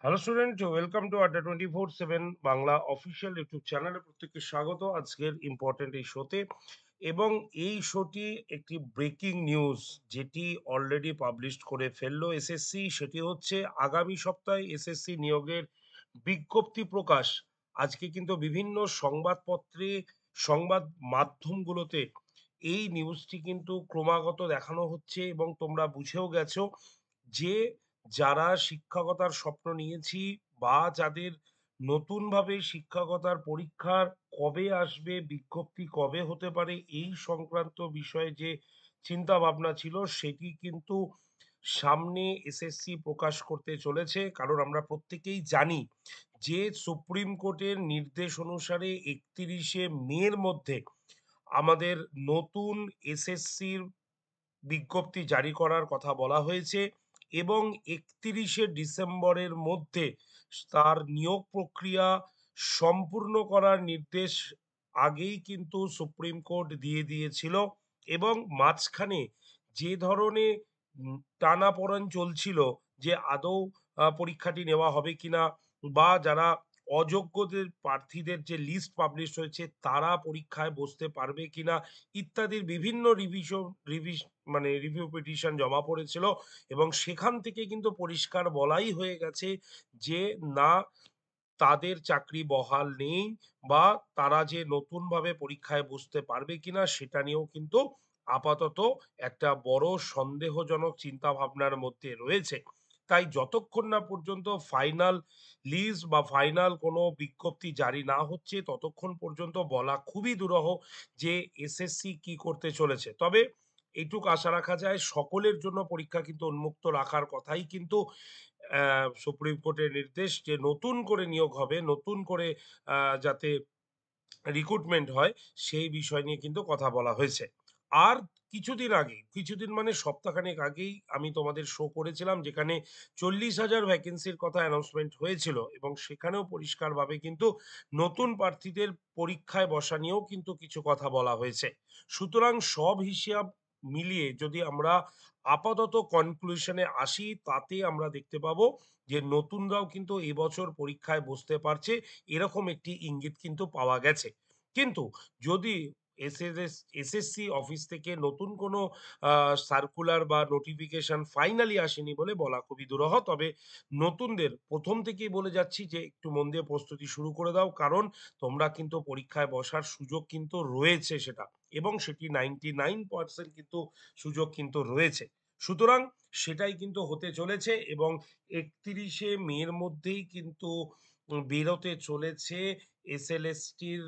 Hello student, welcome to আড্ডা 24/7 Bangla official YouTube চ্যানেলে প্রত্যেককে স্বাগত আজকের ইম্পর্টেন্ট এই শোতে। এবং এই শোটি একটি ব্রেকিং নিউজ যেটি অলরেডি পাবলিশড করে ফেললো এসএসসি। সেটি হচ্ছে আগামী সপ্তাহে এসএসসি নিয়োগের বিজ্ঞপ্তি প্রকাশ। আজকে কিন্তু বিভিন্ন সংবাদপত্রে, সংবাদ মাধ্যমগুলোতে এই নিউজটি কিন্তু ক্রমাগত দেখানো হচ্ছে এবং তোমরা বুঝেও গেছো যে যারা শিক্ষকতার স্বপ্ন নিয়েছি বা যাদের নতুনভাবে শিক্ষকতার পরীক্ষার কবে আসবে, বিজ্ঞপ্তি কবে হতে পারে, এই সংক্রান্ত বিষয়ে যে চিন্তা ভাবনা ছিল সেটি কিন্তু সামনে এসএসসি প্রকাশ করতে চলেছে। কারণ আমরা প্রত্যেকেই জানি যে সুপ্রিম কোর্টের নির্দেশ অনুসারে ৩১শে মের মধ্যে আমাদের নতুন এসএসসির বিজ্ঞপ্তি জারি করার কথা বলা হয়েছে এবং ৩১শে ডিসেম্বরের মধ্যে তার নিয়োগ প্রক্রিয়া সম্পূর্ণ করার নির্দেশ আগেই কিন্তু সুপ্রিম কোর্ট দিয়ে দিয়েছিল। এবং মাঝখানে যে ধরনের টানাপোড়েন চলছিল যে আদৌ পরীক্ষাটি নেওয়া হবে কিনা, বা যারা অযোগ্যদের প্রার্থীদের যে লিস্ট পাবলিশ হয়েছে তারা পরীক্ষায় বসতে পারবে কিনা ইত্যাদির বিভিন্ন মানে রিভিউ পিটিশন জমা পড়েছিল। এবং সেখান থেকে কিন্তু পরিষ্কার বলাই হয়ে গেছে যে না, তাদের চাকরি বহাল নেই, বা তারা যে নতুনভাবে পরীক্ষায় বসতে পারবে কিনা সেটা নিয়েও কিন্তু আপাতত একটা বড় সন্দেহজনক চিন্তা ভাবনার মধ্যে রয়েছে। তাই যতক্ষণ না পর্যন্ত ফাইনাল লিস্ট বা ফাইনাল কোনো বিজ্ঞপ্তি জারি না হচ্ছে ততক্ষণ পর্যন্ত বলা খুবই দুরূহ যে এসএসসি কি করতে চলেছে। তবে এইটুক আশা রাখা যায় সকলের জন্য পরীক্ষা কিন্তু উন্মুক্ত রাখার কথাই কিন্তু সুপ্রিম কোর্টের নির্দেশ, যে নতুন করে নিয়োগ হবে, নতুন করে যাতে রিক্রুটমেন্ট হয় সেই বিষয় নিয়ে কিন্তু কথা বলা হয়েছে। আর কিছুদিন আগে, কিছুদিন মানে সপ্তাহখানেক আগেই আমি তোমাদের শো করেছিলাম যেখানে ৪০,০০০ ভ্যাকেন্সির কথা অ্যানাউন্সমেন্ট হয়েছিল এবং সেখানেও পরিষ্কারভাবে কিন্তু নতুন প্রার্থীদের পরীক্ষায় বসা নিয়েও কিন্তু কিছু কথা বলা হয়েছে। সুতরাং সব হিসাব মিলিয়ে যদি আমরা আপাতত কনক্লুশনে আসি তাতে আমরা দেখতে পাবো যে নতুনরাও কিন্তু এবছর পরীক্ষায় বসতে পারছে, এরকম একটি ইঙ্গিত কিন্তু পাওয়া গেছে। কিন্তু যদি এসএসসি অফিস থেকে নতুন কোনো সার্কুলার বা নোটিফিকেশন ফাইনালি আসেনি বলে বলা খুবই দুরূহ। তবে নতুনদের প্রথম থেকেই বলে যাচ্ছি যে একটু মন দিয়ে প্রস্তুতি শুরু করে দাও, কারণ তোমরা কিন্তু পরীক্ষায় বসার সুযোগ কিন্তু রয়েছে সেটা, এবং সেটি 99% কিন্তু সুযোগ কিন্তু রয়েছে। সুতরাং সেটাই কিন্তু হতে চলেছে এবং ৩১শে মের মধ্যেই কিন্তু বেরোতে চলেছে এসএলএসটির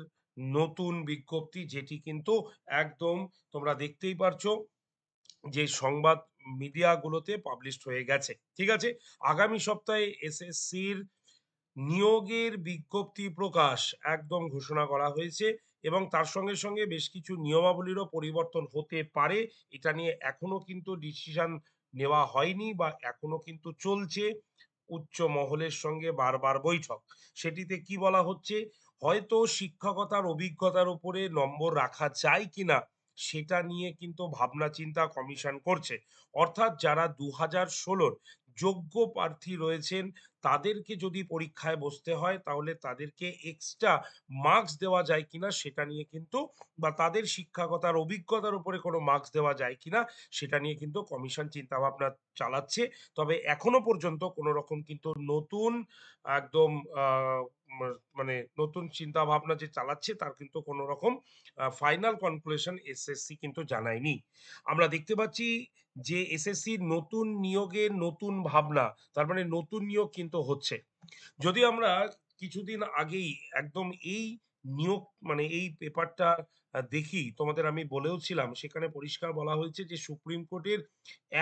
নতুন বিজ্ঞপ্তি, যেটি কিন্তু একদম তোমরা দেখতেই পারছো যে সংবাদ মিডিয়াগুলোতে পাবলিশড হয়ে গেছে। ঠিক আছে? আগামী সপ্তাহে এসএসসির নিয়োগের বিজ্ঞপ্তি প্রকাশ একদম ঘোষণা করা হয়েছে এবং তার সঙ্গে সঙ্গে বেশ কিছু নিয়মাবলীরও পরিবর্তন হতে পারে। এটা নিয়ে এখনো কিন্তু ডিসিশন নেওয়া হয়নি বা এখনো কিন্তু চলছে উচ্চ মহলের সঙ্গে বারবার বৈঠক। সেটিতে কি বলা হচ্ছে, হয়তো শিক্ষকতার অভিজ্ঞতার উপরে নম্বর রাখা যায় কিনা সেটা নিয়ে কিন্তু ভাবনা চিন্তা কমিশন করছে। অর্থাৎ যারা ২০১৬-র যোগ্য প্রার্থী রয়েছেন তাদেরকে যদি পরীক্ষায় বসতে হয় তাহলে তাদেরকে এক্সট্রা মার্কস দেওয়া যায় কিনা সেটা নিয়ে কিন্তু, বা তাদের শিক্ষকতার অভিজ্ঞতার উপরে কোনো মার্কস দেওয়া যায় কিনা সেটা নিয়ে কিন্তু কমিশন চিন্তা ভাবনা চালাচ্ছে। তবে এখনো পর্যন্ত কোনো রকম কিন্তু নতুন একদম আহ, মানে নতুন চিন্তা ভাবনা যে চালাচ্ছে তার কিন্তু কোনো রকম ফাইনাল কনক্লুশন এসএসসি কিন্তু জানায়নি। আমরা দেখতে পাচ্ছি যে এসএসসির নতুন নিয়োগের নতুন ভাবনা, তার মানে নতুন নিয়োগ কিন্তু হচ্ছে। যদি আমরা কিছুদিন আগেই একদম এই নিয়োগ মানে এই পেপারটা দেখি, তোমাদের আমি বলেও ছিলাম, সেখানে পরিষ্কার বলা হয়েছে যে সুপ্রিম কোর্টের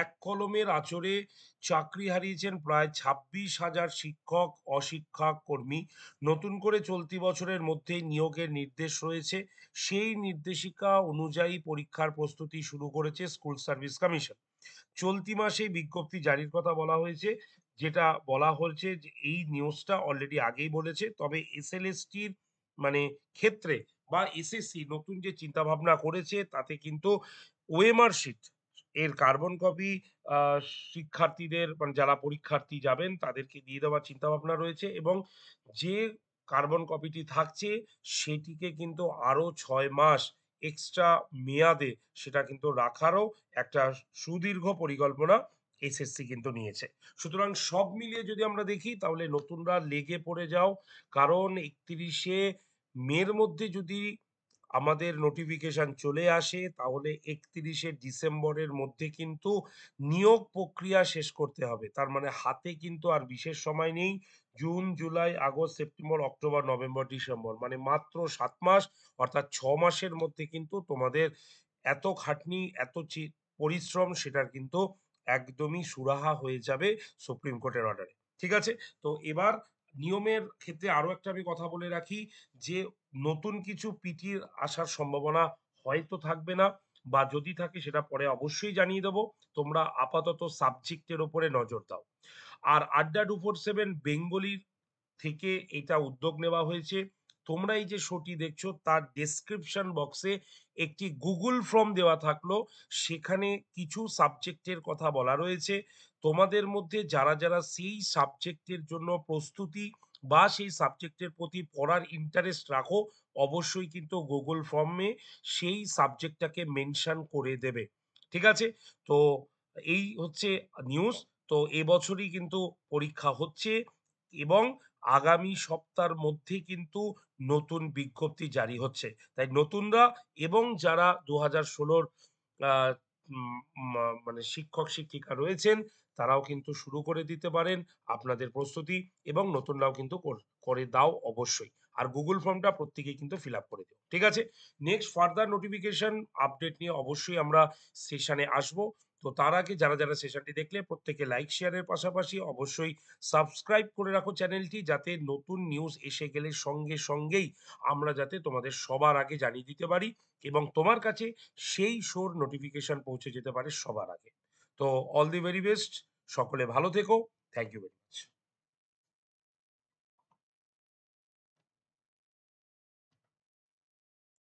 এক কলমের আঁচড়ে চাকরি হারিয়েছেন প্রায় ২৬,০০০ শিক্ষক অশিক্ষা কর্মী। নতুন করে চলতি বছরের মধ্যে নিয়োগের নির্দেশ রয়েছে, সেই নির্দেশিকা অনুযায়ী পরীক্ষার প্রস্তুতি শুরু করেছে স্কুল সার্ভিস কমিশন। চলতি মাসে বিজ্ঞপ্তি জারির কথা বলা হয়েছে। যেটা বলা হয়েছে যে এই নিউজটা অলরেডি আগেই বলেছে, তবে এসএলএসটির মানে ক্ষেত্রে বা এসএসসি নতুন যে চিন্তা ভাবনা করেছে তাতে কিন্তু ওএমআর শিট এর কার্বন কপি শিক্ষার্থীদের মানে যারা পরীক্ষার্থী যাবেন তাদেরকে দিয়ে দেওয়ার চিন্তাভাবনা রয়েছে, এবং যে কার্বন কপিটি থাকছে সেটিকে কিন্তু আরো 6 মাস এক্সট্রা মেয়াদে সেটা কিন্তু রাখারও একটা সুদীর্ঘ পরিকল্পনা এসএসসি কিন্তু নিয়েছে। সুতরাং সব মিলিয়ে যদি আমরা দেখি তাহলে নতুনরা লেগে পড়ে যাও, কারণ 31শে মের মধ্যে যদি আমাদের নোটিফিকেশন চলে আসে তাহলে 31শে ডিসেম্বরের মধ্যে কিন্তু নিয়োগ প্রক্রিয়া শেষ করতে হবে। তার মানে হাতে কিন্তু আর বিশেষ সময় নেই। June, July, August, September, October, November, December মানে মাত্র ৭ মাস, অর্থাৎ ৬ মাসের মধ্যে কিন্তু তোমাদের এত খাটনি, এত পরিশ্রম সেটার কিন্তু একদমই সুরাহা হয়ে যাবে সুপ্রিম কোর্টের অর্ডারে। ঠিক আছে? তো এবার নিয়মের ক্ষেত্রে আরো একটা আমি কথা বলে রাখি যে নতুন কিছু পিটির আসার সম্ভাবনা হয়তো থাকবে না, বা যদি থাকে সেটা পরে অবশ্যই জানিয়ে দেবো। তোমরা আপাতত সাবজেক্টের ওপরে নজর দাও। আর আড্ডা 247 বেঙ্গলির থেকে এটা উদ্যোগ নেওয়া হয়েছে। তোমরা এই যে শোটি দেখছো তার ডেসক্রিপশন বক্সে একটি গুগল ফর্ম দেওয়া থাকলো, সেখানে কিছু সাবজেক্টের কথা বলা রয়েছে। তোমাদের মধ্যে যারা যারা সেই সাবজেক্টের জন্য প্রস্তুতি বা সেই সাবজেক্টের প্রতি পড়ার ইন্টারেস্ট রাখো, অবশ্যই কিন্তু গুগল ফর্মে সেই সাবজেক্টটাকে মেনশন করে দেবে। ঠিক আছে? তো এই হচ্ছে নিউজ। তো এবছরই কিন্তু পরীক্ষা হচ্ছে, এবং আগামী সপ্তাহের মধ্যেই কিন্তু নতুন বিজ্ঞপ্তি জারি হচ্ছে। তাই নতুনরা এবং যারা ২০১৬ আহ, মানে শিক্ষক শিক্ষিকা রয়েছেন তারাও কিন্তু শুরু করে দিতে পারেন আপনাদের প্রস্তুতি, এবং নতুনরাও কিন্তু করে দাও অবশ্যই। আর গুগল ফর্মটা প্রত্যেকেই কিন্তু ফিল আপ করে দিও। ঠিক আছে? নেক্সট ফার্দার নোটিফিকেশন আপডেট নিয়ে অবশ্যই আমরা সেশনে আসবো। তো তার আগে যারা যারা সেশনটি দেখলে প্রত্যেকে লাইক শেয়ারের পাশাপাশি অবশ্যই সাবস্ক্রাইব করে রাখো চ্যানেলটি, যাতে নতুন নিউজ এসে গেলে সঙ্গে সঙ্গেই আমরা যাতে তোমাদের সবার আগে জানিয়ে দিতে পারি, এবং তোমার কাছে সেই শোর নোটিফিকেশন পৌঁছে যেতে পারে সবার আগে। তো অল দি ভেরি বেস্ট, সকলে ভালো থেকো। Thank you very much.